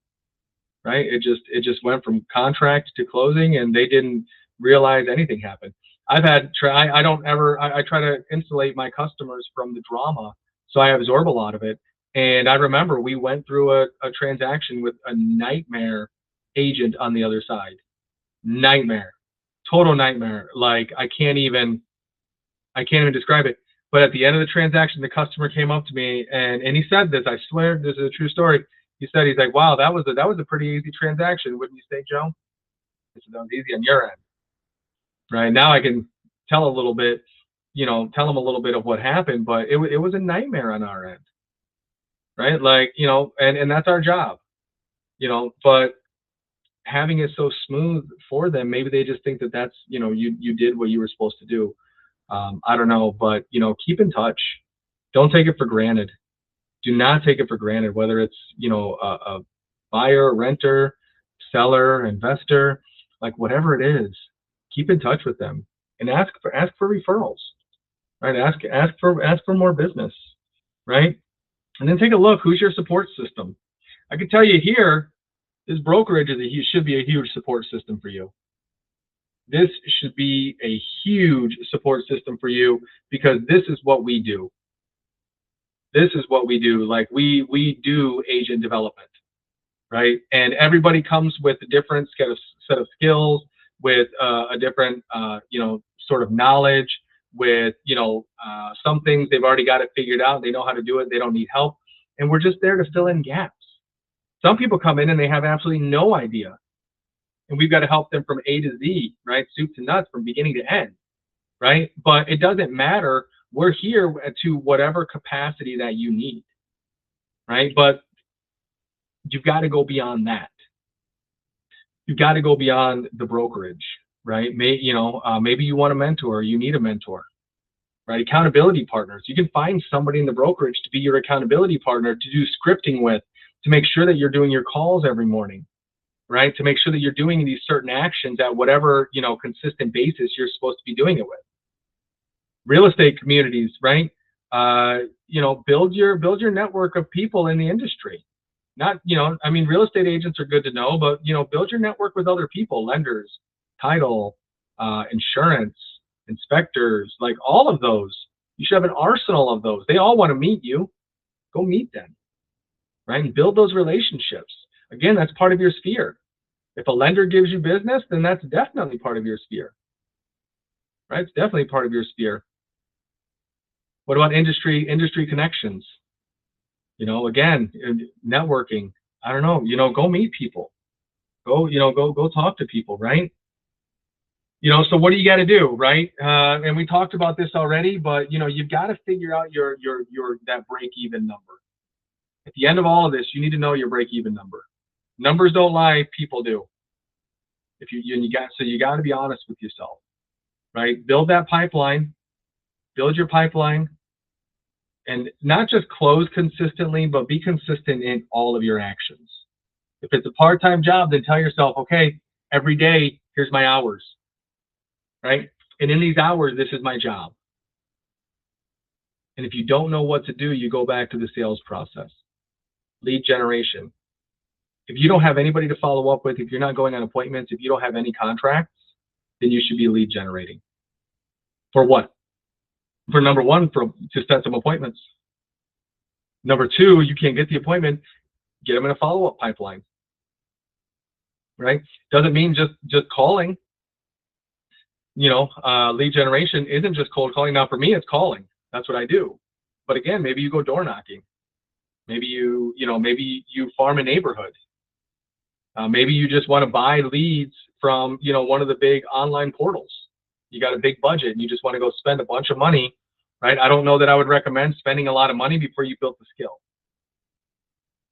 right? It just went from contract to closing, and they didn't realize anything happened. I try to insulate my customers from the drama, so I absorb a lot of it. And I remember we went through a transaction with a nightmare agent on the other side. Nightmare. Total nightmare. Like I can't even describe it. But at the end of the transaction, the customer came up to me and he said this. I swear this is a true story. He said, he's like, wow, that was a pretty easy transaction, wouldn't you say, Joe? I said, that was easy on your end. Right now I can tell a little bit, tell him a little bit of what happened, but it was a nightmare on our end. Right? Like, and that's our job, but having it so smooth for them, maybe they just think that that's, you did what you were supposed to do. I don't know, but keep in touch. Don't take it for granted. Do not take it for granted, whether it's a buyer, renter, seller, investor, like whatever it is. Keep in touch with them and ask for referrals, right? Ask for more business, right? And then take a look. Who's your support system? I can tell you here, this brokerage should be a huge support system for you. This should be a huge support system for you because this is what we do. This is what we do. Like we do agent development, right? And everybody comes with a different set of skills, with a different, sort of knowledge, with, some things they've already got it figured out. They know how to do it. They don't need help. And we're just there to fill in gaps. Some people come in and they have absolutely no idea. And we've got to help them from A to Z, right? Soup to nuts, from beginning to end, right? But it doesn't matter. We're here to whatever capacity that you need, right? But you've got to go beyond that. You've got to go beyond the brokerage, right? Maybe you want a mentor, you need a mentor, right? Accountability partners. You can find somebody in the brokerage to be your accountability partner, to do scripting with, to make sure that you're doing your calls every morning, right? To make sure that you're doing these certain actions at whatever, consistent basis you're supposed to be doing it with. Real estate communities, right? Build your network of people in the industry. Not, real estate agents are good to know, but, build your network with other people, lenders, title, insurance, inspectors, like all of those. You should have an arsenal of those. They all want to meet you. Go meet them, right? And build those relationships. Again, that's part of your sphere. If a lender gives you business, then that's definitely part of your sphere, right? It's definitely part of your sphere. What about industry connections? Again, networking. I don't know. Go meet people. Go talk to people, right? So what do you got to do, right? And we talked about this already, but you've got to figure out your that break-even number. At the end of all of this, you need to know your break-even number. Numbers don't lie, people do. You got to be honest with yourself, right? Build that pipeline. Build your pipeline. And not just close consistently, but be consistent in all of your actions. If it's a part-time job, then tell yourself, okay, every day, here's my hours, right? And in these hours, this is my job. And if you don't know what to do, you go back to the sales process. Lead generation. If you don't have anybody to follow up with, if you're not going on appointments, if you don't have any contracts, then you should be lead generating. For what? For number one, to set some appointments. Number two, you can't get the appointment, get them in a follow-up pipeline, right? Doesn't mean just calling. Lead generation isn't just cold calling. Now for me, it's calling. That's what I do. But again, maybe you go door knocking. Maybe you farm a neighborhood. Maybe you just want to buy leads from, one of the big online portals. You got a big budget and you just want to go spend a bunch of money, right? I don't know that I would recommend spending a lot of money before you build the skill,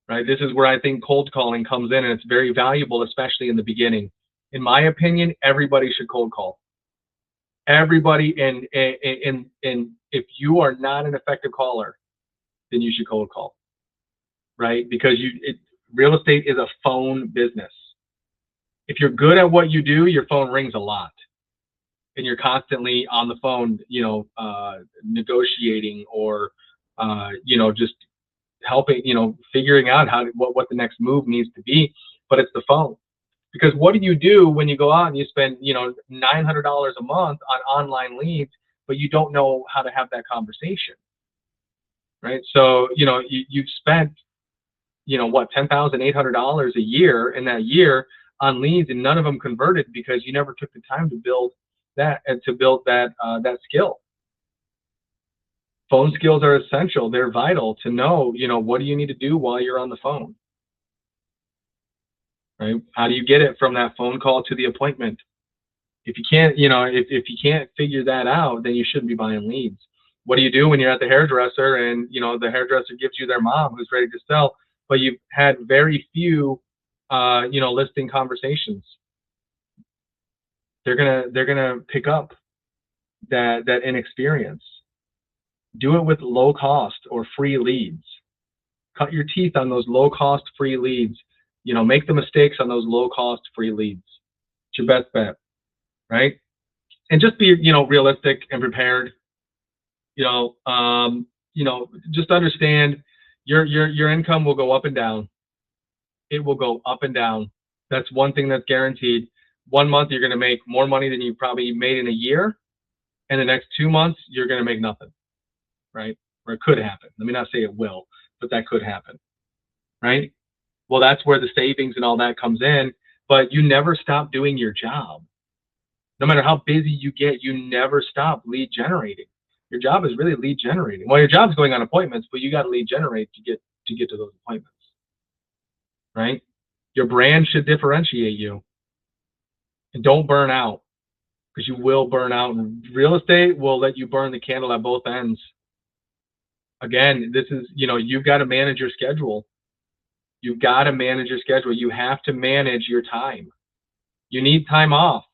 right? This is where I think cold calling comes in, and it's very valuable, especially in the beginning. In my opinion, everybody should cold call. Everybody, and if you are not an effective caller, then you should cold call, right? Because real estate is a phone business. If you're good at what you do, your phone rings a lot. And you're constantly on the phone, negotiating or, just helping, figuring out what the next move needs to be. But it's the phone. Because what do you do when you go out and you spend, $900 a month on online leads, but you don't know how to have that conversation? right? So, you've spent, what, $10,800 a year in that year on leads, and none of them converted because you never took the time to build that that skill. Phone skills are essential. They're vital to know, what do you need to do while you're on the phone, right? How do you get it from that phone call to the appointment? If you can't, if you can't figure that out, then you shouldn't be buying leads. What do you do when you're at the hairdresser and, the hairdresser gives you their mom who's ready to sell, but you've had very few, listing conversations? They're gonna pick up that inexperience. Do it with low cost or free leads. Cut your teeth on those low cost free leads. Make the mistakes on those low cost free leads. It's your best bet, right? And just be, realistic and prepared. Just understand your income will go up and down. It will go up and down. That's one thing that's guaranteed. 1 month you're going to make more money than you probably made in a year, and the next 2 months you're going to make nothing, right? Or it could happen. Let me not say it will, but that could happen, right? Well, that's where the savings and all that comes in. But you never stop doing your job. No matter how busy you get, you never stop lead generating. Your job is really lead generating. Well, your job's going on appointments, but you got to lead generate to get to those appointments, right? Your brand should differentiate you. And don't burn out, because you will burn out. And real estate will let you burn the candle at both ends. Again, this is, you've got to manage your schedule. You've got to manage your schedule. You have to manage your time. You need time off.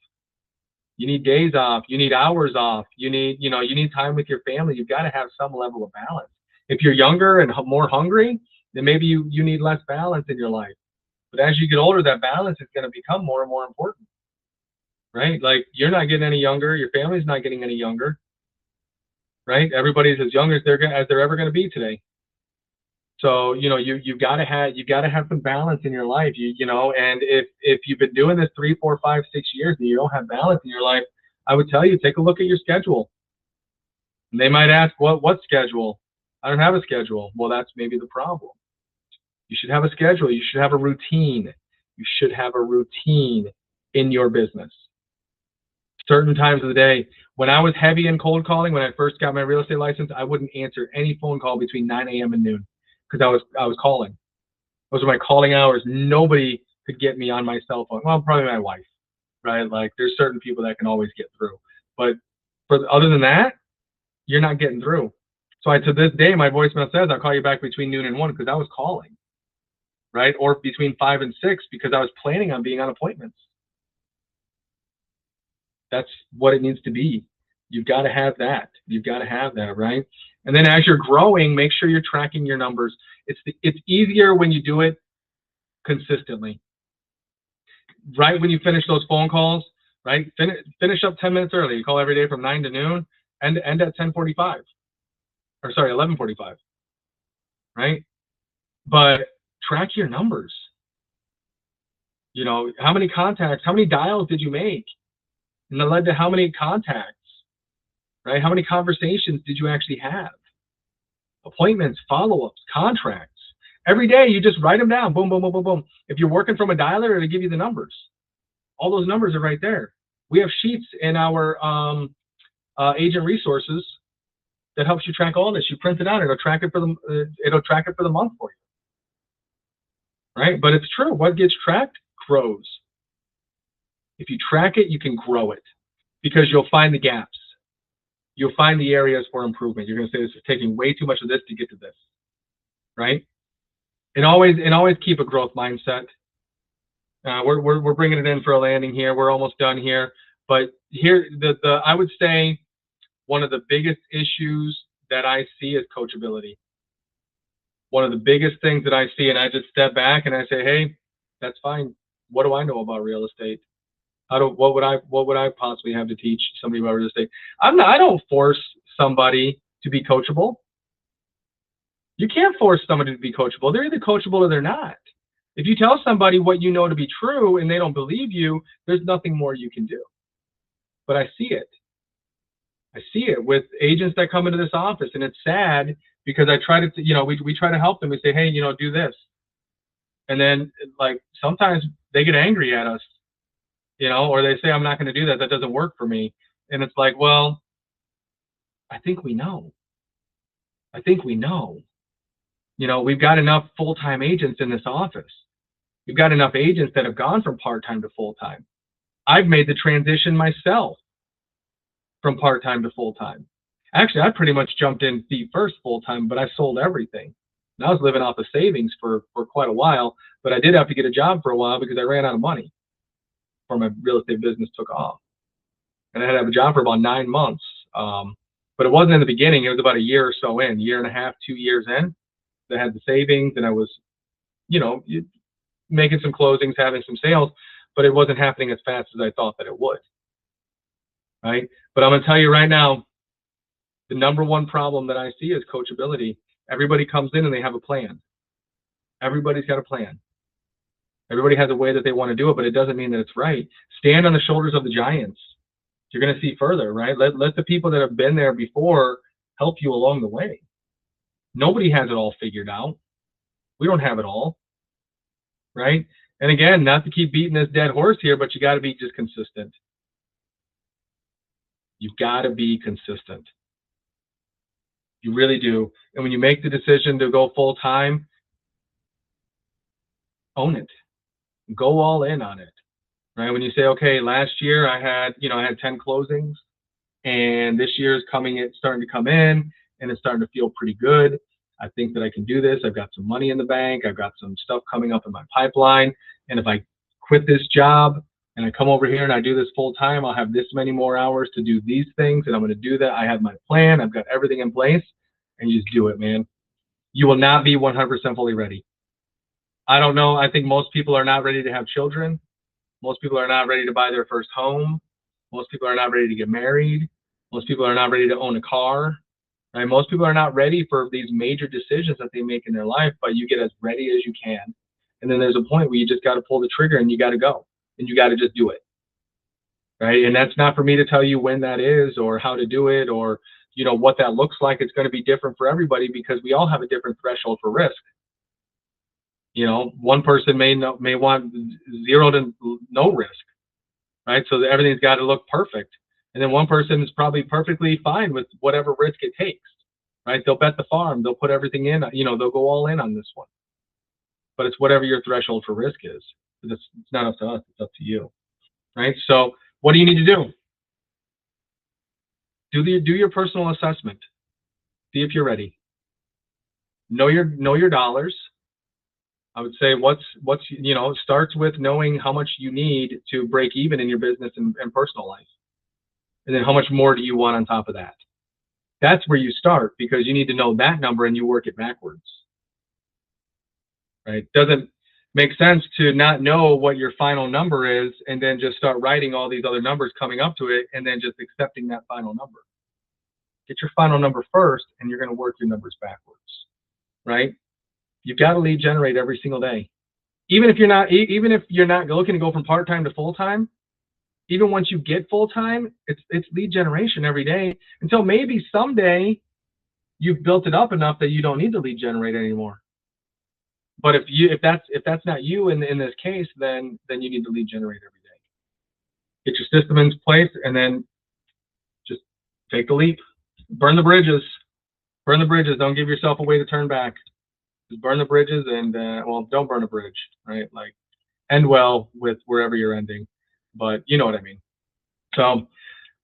You need days off. You need hours off. You need, you need time with your family. You've got to have some level of balance. If you're younger and more hungry, then maybe you need less balance in your life. But as you get older, that balance is going to become more and more important, right? Like, you're not getting any younger. Your family's not getting any younger, right? Everybody's as young as they're ever going to be today. So, you've got to have some balance in your life, and if you've been doing this 3, 4, 5, 6 years and you don't have balance in your life, I would tell you, take a look at your schedule. And they might ask, what schedule? I don't have a schedule. Well, that's maybe the problem. You should have a schedule. You should have a routine. You should have a routine in your business. Certain times of the day. When I was heavy in cold calling, when I first got my real estate license, I wouldn't answer any phone call between 9 a.m. and noon. Because I was calling. Those are my calling hours. Nobody could get me on my cell phone. Well, probably my wife, right? Like, there's certain people that can always get through. But other than that, you're not getting through. So to this day, my voicemail says, I'll call you back between noon and 1, because I was calling, right? Or between 5 and 6, because I was planning on being on appointments. That's what it needs to be. You've got to have that. You've got to have that, right? And then as you're growing, make sure you're tracking your numbers. It's easier when you do it consistently. Right when you finish those phone calls, right? Finish up 10 minutes early. You call every day from 9 to noon, and end at 10:45. Or sorry, 11:45. Right? But track your numbers. How many contacts, how many dials did you make? And that led to how many contacts? Right? How many conversations did you actually have? Appointments, follow-ups, contracts. Every day you just write them down. Boom, boom, boom, boom, boom. If you're working from a dialer, it'll give you the numbers. All those numbers are right there. We have sheets in our agent resources that helps you track all this. You print it out. It'll track it for the month for you. Right? But it's true. What gets tracked grows. If you track it, you can grow it, because you'll find the gaps. You'll find the areas for improvement. You're going to say, this is taking way too much of this to get to this, right? And always keep a growth mindset. We're bringing it in for a landing here. We're almost done here. But here, I would say one of the biggest issues that I see is coachability. One of the biggest things that I see, and I just step back and I say, hey, that's fine. What do I know about real estate? What would I possibly have to teach somebody about real estate? I don't force somebody to be coachable. You can't force somebody to be coachable. They're either coachable or they're not. If you tell somebody what you know to be true and they don't believe you, there's nothing more you can do. But I see it. I see it with agents that come into this office, and it's sad because I try to, we try to help them. We say, hey, do this. And then like sometimes they get angry at us, or they say, I'm not going to do that. That doesn't work for me. And it's like, well, I think we know. We've got enough full-time agents in this office. We've got enough agents that have gone from part-time to full-time. I've made the transition myself from part-time to full-time. Actually, I pretty much jumped in feet first full-time, but I sold everything. And I was living off of savings for quite a while, but I did have to get a job for a while because I ran out of money before my real estate business took off. And I had to have a job for about 9 months. But it wasn't in the beginning. It was about a year or so in, year and a half, 2 years in. I had the savings and I was, making some closings, having some sales, but it wasn't happening as fast as I thought that it would. Right? But I'm going to tell you right now, the number one problem that I see is coachability. Everybody comes in and they have a plan. Everybody's got a plan. Everybody has a way that they want to do it, but it doesn't mean that it's right. Stand on the shoulders of the giants. You're going to see further, right? Let the people that have been there before help you along the way. Nobody has it all figured out. We don't have it all, right? And again, not to keep beating this dead horse here, but you got to be just consistent. You've got to be consistent. You really do. And when you make the decision to go full time, own it. Go all in on it. Right? When you say, okay, last year I had 10 closings, and this year is starting to come in, and it's starting to feel pretty good. I think that I can do this. I've got some money in the bank. I've got some stuff coming up in my pipeline. And if I quit this job and I come over here and I do this full time, I'll have this many more hours to do these things, and I'm going to do that. I have my plan. I've got everything in place, and you just do it, man. You will not be 100% fully ready. I don't know. I think most people are not ready to have children. Most people are not ready to buy their first home. Most people are not ready to get married. Most people are not ready to own a car. Right? Most people are not ready for these major decisions that they make in their life, but you get as ready as you can. And then there's a point where you just got to pull the trigger and you got to go and you got to just do it. Right? And that's not for me to tell you when that is or how to do it or, what that looks like. It's going to be different for everybody because we all have a different threshold for risk. One person may want 0 to no risk, right? So everything's got to look perfect. And then one person is probably perfectly fine with whatever risk it takes, right? They'll bet the farm. They'll put everything in, they'll go all in on this one. But it's whatever your threshold for risk is. It's not up to us. It's up to you, right? So what do you need to do? Do your personal assessment. See if you're ready. Know your dollars. I would say it starts with knowing how much you need to break even in your business and personal life. And then how much more do you want on top of that? That's where you start because you need to know that number and you work it backwards. Right? Doesn't make sense to not know what your final number is and then just start writing all these other numbers coming up to it and then just accepting that final number. Get your final number first and you're going to work your numbers backwards. Right? You've got to lead generate every single day. Even if you're not looking to go from part-time to full-time, even once you get full-time, it's lead generation every day until maybe someday you've built it up enough that you don't need to lead generate anymore. But if that's not you in this case, then you need to lead generate every day. Get your system in place and then just take the leap. Burn the bridges. Burn the bridges. Don't give yourself a way to turn back. Just burn the bridges and don't burn a bridge, right? Like end well with wherever you're ending, but you know what I mean. So,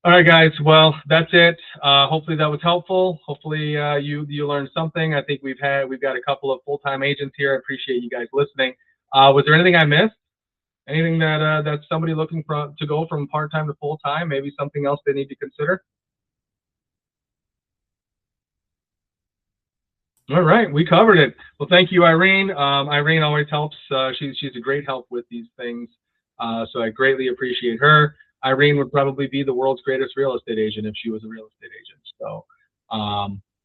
all right, guys. Well, that's it. Hopefully that was helpful. Hopefully you learned something. I think we've got a couple of full-time agents here. I appreciate you guys listening. Was there anything I missed? Anything that's somebody looking to go from part-time to full-time? Maybe something else they need to consider? All right, we covered it. Well, thank you, Irene. Irene always helps. She's a great help with these things, so I greatly appreciate her. Irene would probably be the world's greatest real estate agent if she was a real estate agent. So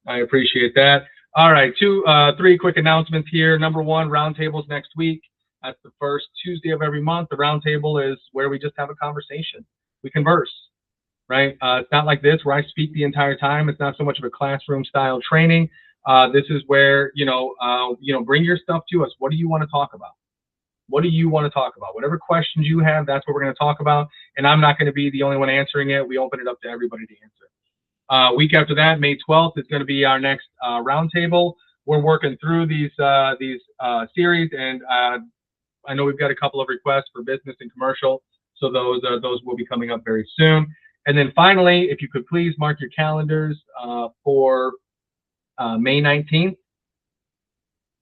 I appreciate that. All right, 3 quick announcements here. Number 1, roundtables next week. That's the first Tuesday of every month. The roundtable is where we just have a conversation. We converse, right? It's not like this where I speak the entire time. It's not so much of a classroom style training. This is where, bring your stuff to us. What do you want to talk about? What do you want to talk about? Whatever questions you have, that's what we're going to talk about. And I'm not going to be the only one answering it. We open it up to everybody to answer. Week after that, May 12th, is going to be our next roundtable. We're working through these series, and I know we've got a couple of requests for business and commercial, so those will be coming up very soon. And then finally, if you could please mark your calendars for May 19th,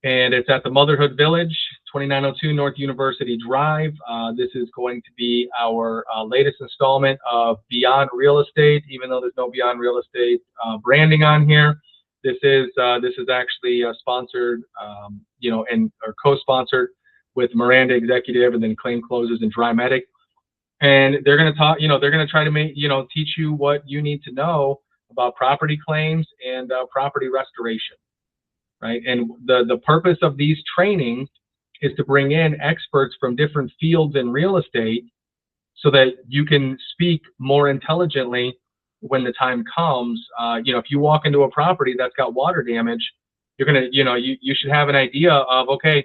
and it's at the Motherhood Village, 2902 North University Drive. This is going to be our latest installment of Beyond Real Estate, even though there's no Beyond Real Estate branding on here. This is actually sponsored, or co-sponsored with Miranda Executive, and then Claim Closers and Drymatic. And they're going to talk, they're going to try to teach you what you need to know about property claims and property restoration. Right. And the purpose of these trainings is to bring in experts from different fields in real estate so that you can speak more intelligently when the time comes. If you walk into a property that's got water damage, you're going to, you should have an idea of, okay,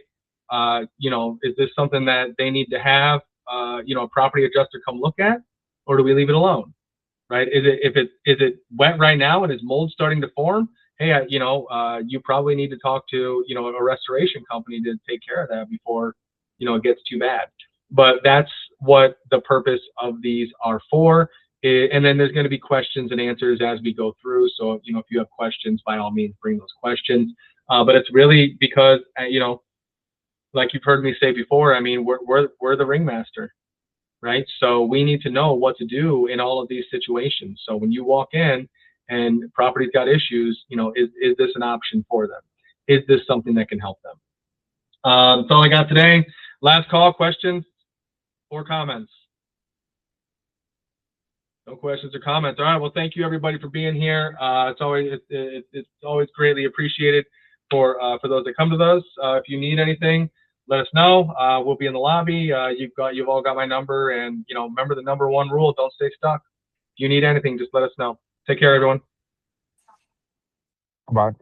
is this something that they need to have, a property adjuster come look at, or do we leave it alone? Right. Is it wet right now and is mold starting to form? Hey, you probably need to talk to, a restoration company to take care of that before, it gets too bad. But that's what the purpose of these are for. And then there's going to be questions and answers as we go through. So, if you have questions, by all means, bring those questions. But it's really because, like you've heard me say before, I mean, we're the ringmaster, right? So we need to know what to do in all of these situations. So when you walk in, and property's got issues, is this an option for them? Is this something that can help them? That's all I got today. Last call, questions or comments? No questions or comments. All right, well, thank you everybody for being here. It's always greatly appreciated for those that come to those. If you need anything, let us know. We'll be in the lobby. You've all got my number, and remember the #1 rule: don't stay stuck. If you need anything, just let us know. Take care, everyone. Bye.